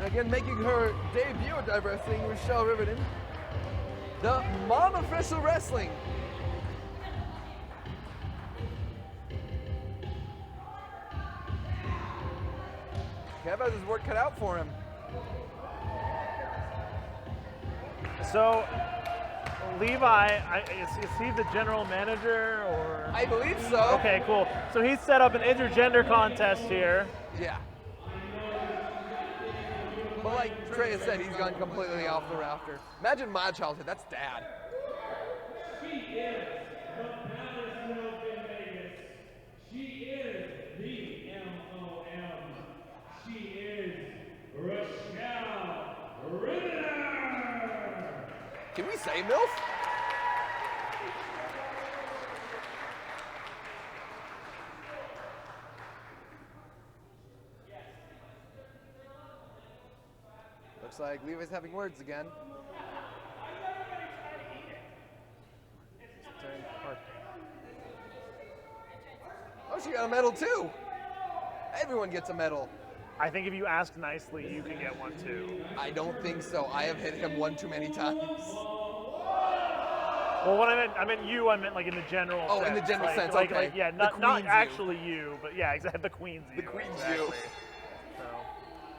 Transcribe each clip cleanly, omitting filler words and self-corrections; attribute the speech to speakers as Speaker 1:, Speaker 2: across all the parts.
Speaker 1: Again, making her debut at Dive Wrestling, Rachelle Riveter, the Mom Official Wrestling. Kev has his work cut out for him.
Speaker 2: So, Levi, is he the general manager or?
Speaker 1: I believe so.
Speaker 2: Okay, cool. So he's set up an intergender contest here.
Speaker 1: Yeah. But like Trey said, he's gone completely off the rafter. Imagine my childhood, that's dad.
Speaker 3: She is the baddest milk in Vegas. She is the MOM. She is Rachelle Riveter.
Speaker 1: Can we say MILF? Looks like Levi's having words again. Oh, she got a medal too. Everyone gets a medal.
Speaker 2: I think if you ask nicely, you can get one too.
Speaker 1: I don't think so. I have hit him one too many times.
Speaker 2: Well, what I meant like in the general sense.
Speaker 1: Oh, in the general sense,
Speaker 2: like,
Speaker 1: okay.
Speaker 2: Like, yeah, not actually you, but yeah, exactly, the Queen's you.
Speaker 1: The Queen's
Speaker 2: exactly.
Speaker 1: you.
Speaker 2: So.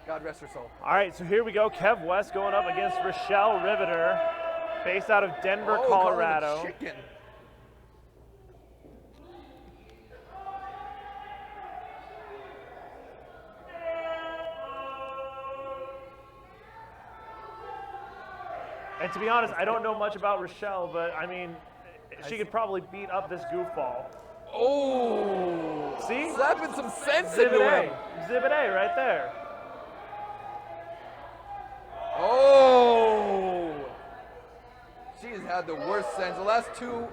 Speaker 1: God rest her soul.
Speaker 2: All right, so here we go. Kev West going up against Rachelle Riveter, based out of Denver,
Speaker 1: Oh,
Speaker 2: Colorado.
Speaker 1: calling it chicken.
Speaker 2: And to be honest, I don't know much about Rachelle, but I mean, she could probably beat up this goofball.
Speaker 1: Oh!
Speaker 2: See?
Speaker 1: Slapping some sense
Speaker 2: Exhibit
Speaker 1: into
Speaker 2: A.
Speaker 1: him.
Speaker 2: Exhibit A right there.
Speaker 1: Oh! She has had the worst sense. The last two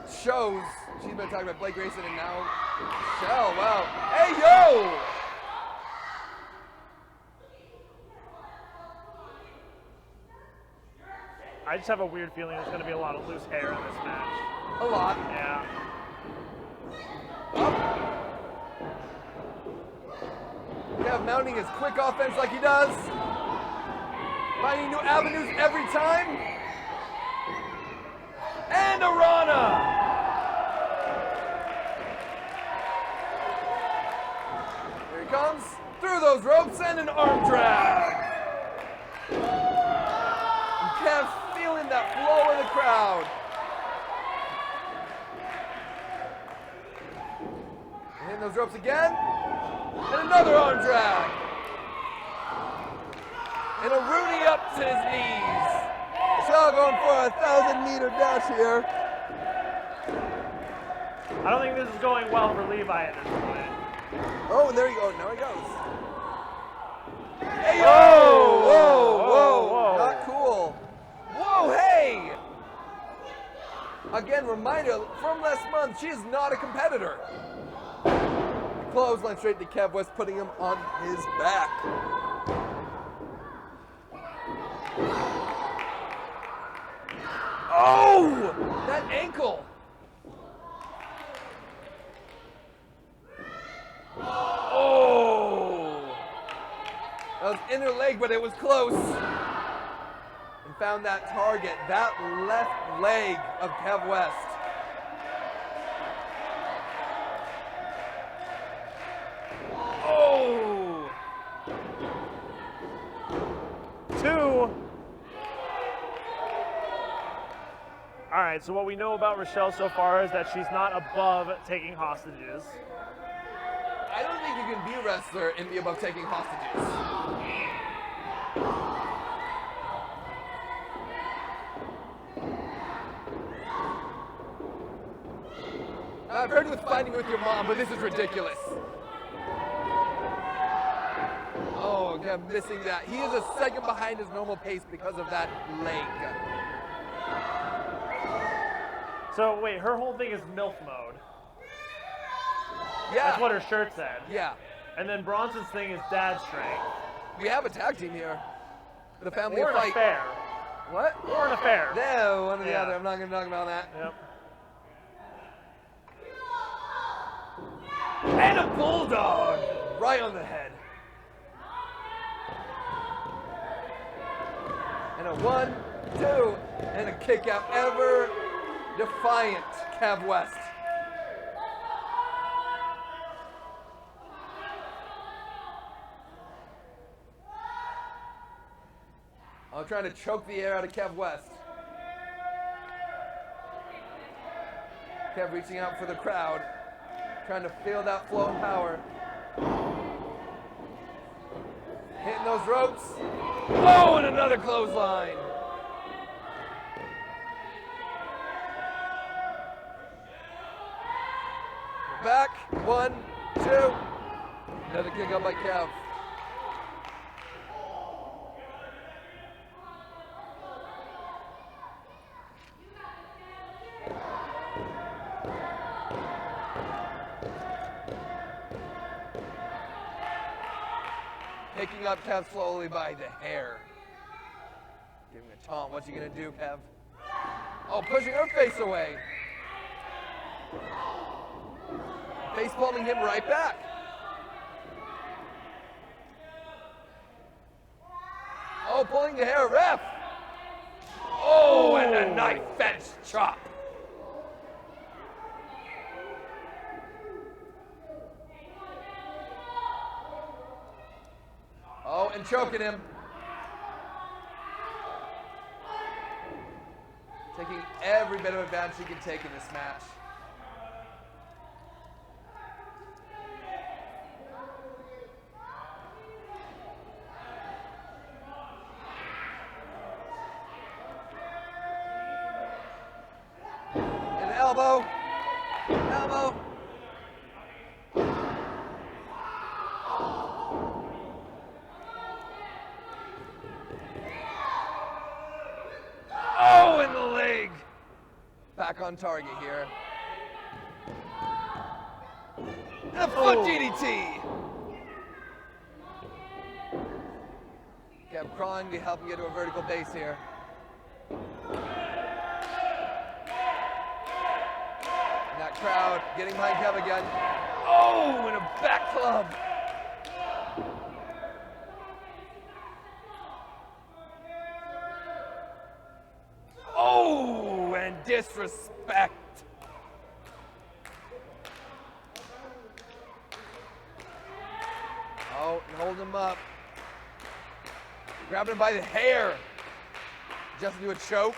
Speaker 1: shows, she's been talking about Blake Grayson and now Rachelle. Wow. Hey, yo!
Speaker 2: I just have a weird feeling there's going to be a lot of loose hair in this match.
Speaker 1: A lot.
Speaker 2: Yeah.
Speaker 1: Up. Kev mounting his quick offense like he does. Finding new avenues every time. And a Rana. Here he comes. Through those ropes and an arm drag. And Kev feeling that flow of the crowd. And hitting those ropes again. And another arm drag. And a Rooney up to his knees. Rachelle going for a 1,000-meter dash here.
Speaker 2: I don't think this is going well for Levi at this point.
Speaker 1: Oh, and there you go. Now he goes. Hey, yo!
Speaker 2: Whoa!
Speaker 1: Whoa, whoa,
Speaker 2: Whoa.
Speaker 1: not cool. Whoa, hey! Again, reminder from last month, she is not a competitor. Clothesline straight to Kev West, putting him on his back. Oh! That ankle! Oh! That was inner leg, but it was close. And found that target, that left leg of Kev West. Oh!
Speaker 2: 2. All right, so what we know about Rachelle so far is that she's not above taking hostages.
Speaker 1: I don't think you can be a wrestler and be above taking hostages. I've heard with fighting with your mom, but this is ridiculous. Oh, yeah, missing that. He is a second behind his normal pace because of that leg.
Speaker 2: So wait, her whole thing is MILF mode.
Speaker 1: Yeah.
Speaker 2: That's what her shirt said.
Speaker 1: Yeah.
Speaker 2: And then Bronson's thing is dad strength.
Speaker 1: We have a tag team here. The family
Speaker 2: Or an
Speaker 1: fight.
Speaker 2: affair.
Speaker 1: What?
Speaker 2: Or an affair.
Speaker 1: No, one or the
Speaker 2: Yeah.
Speaker 1: other. I'm not going to talk about that.
Speaker 2: Yep.
Speaker 1: And a bulldog right on the head. And a 1, 2, and a kick out. Ever defiant, Kev West. I'm trying to choke the air out of Kev West. Kev reaching out for the crowd, trying to feel that flow and power. Hitting those ropes. Oh, and another clothesline. Back, 1, 2. Another kick out by Kev. Picking up Kev slowly by the hair. Giving a taunt. What's he gonna do, Kev? Oh, pushing her face away. Face palming him right back. Oh, pulling the hair, ref. Oh, and a knife fence chop. Oh, and choking him. Taking every bit of advantage he can take in this match. And elbow. Elbow. Oh, in the leg. Back on target here. And a foot DDT. Kev crawling to help him get to a vertical base here. And that crowd getting behind Kev again. Oh, and a back club. Oh, and disrespect. Oh, and hold him up. Grabbing him by the hair. Just to do a choke.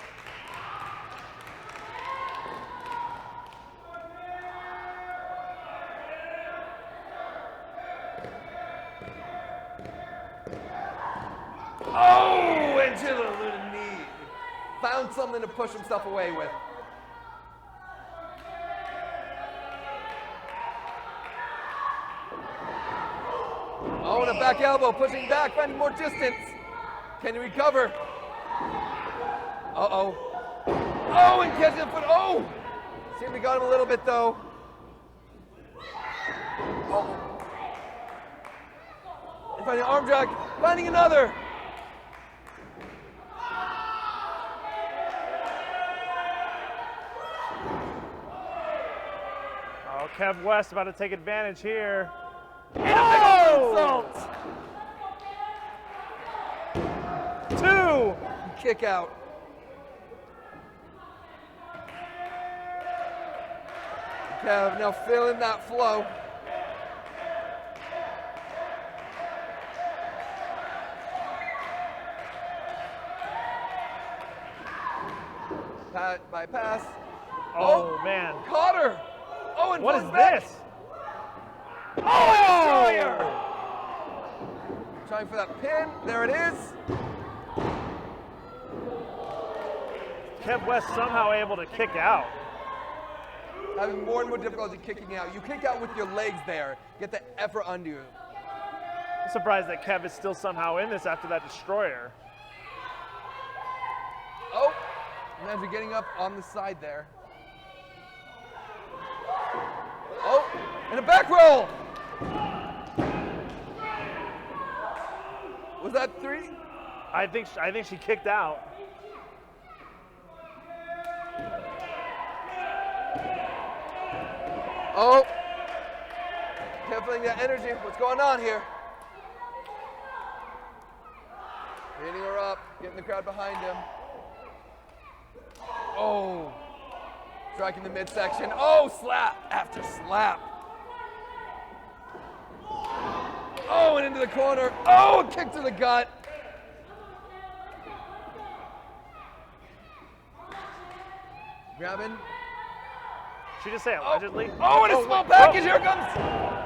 Speaker 1: Oh, into the little knee. Found something to push himself away with. Oh, and a back elbow, pushing back, finding more distance. Can he recover? Uh-oh. Oh, and catching the foot. Oh! Seemed to got him a little bit, though. Oh. And finding an arm drag, finding another.
Speaker 2: Oh, Kev West about to take advantage here.
Speaker 1: Oh!
Speaker 2: Two.
Speaker 1: Kick out. Kev now feeling that flow. Bypass.
Speaker 2: Oh, man.
Speaker 1: Caught her. Oh, and
Speaker 2: What is
Speaker 1: pulls back.
Speaker 2: this?
Speaker 1: Oh, destroyer. Trying for that pin. There it is.
Speaker 2: Kev West somehow able to kick out.
Speaker 1: Having more and more difficulty kicking out. You kick out with your legs there. Get the effort under you.
Speaker 2: I'm surprised that Kev is still somehow in this after that destroyer.
Speaker 1: Oh, and as you're getting up on the side there. Oh, and a back roll. Was that 3?
Speaker 2: I think she kicked out.
Speaker 1: Oh, kept feeling that energy. What's going on here? Hitting her up, getting the crowd behind him. Oh, striking the midsection. Oh, slap after slap. Oh, and into the corner. Oh, a kick to the gut. Grabbing.
Speaker 2: She just say allegedly?
Speaker 1: Oh, and a small package. Here it comes.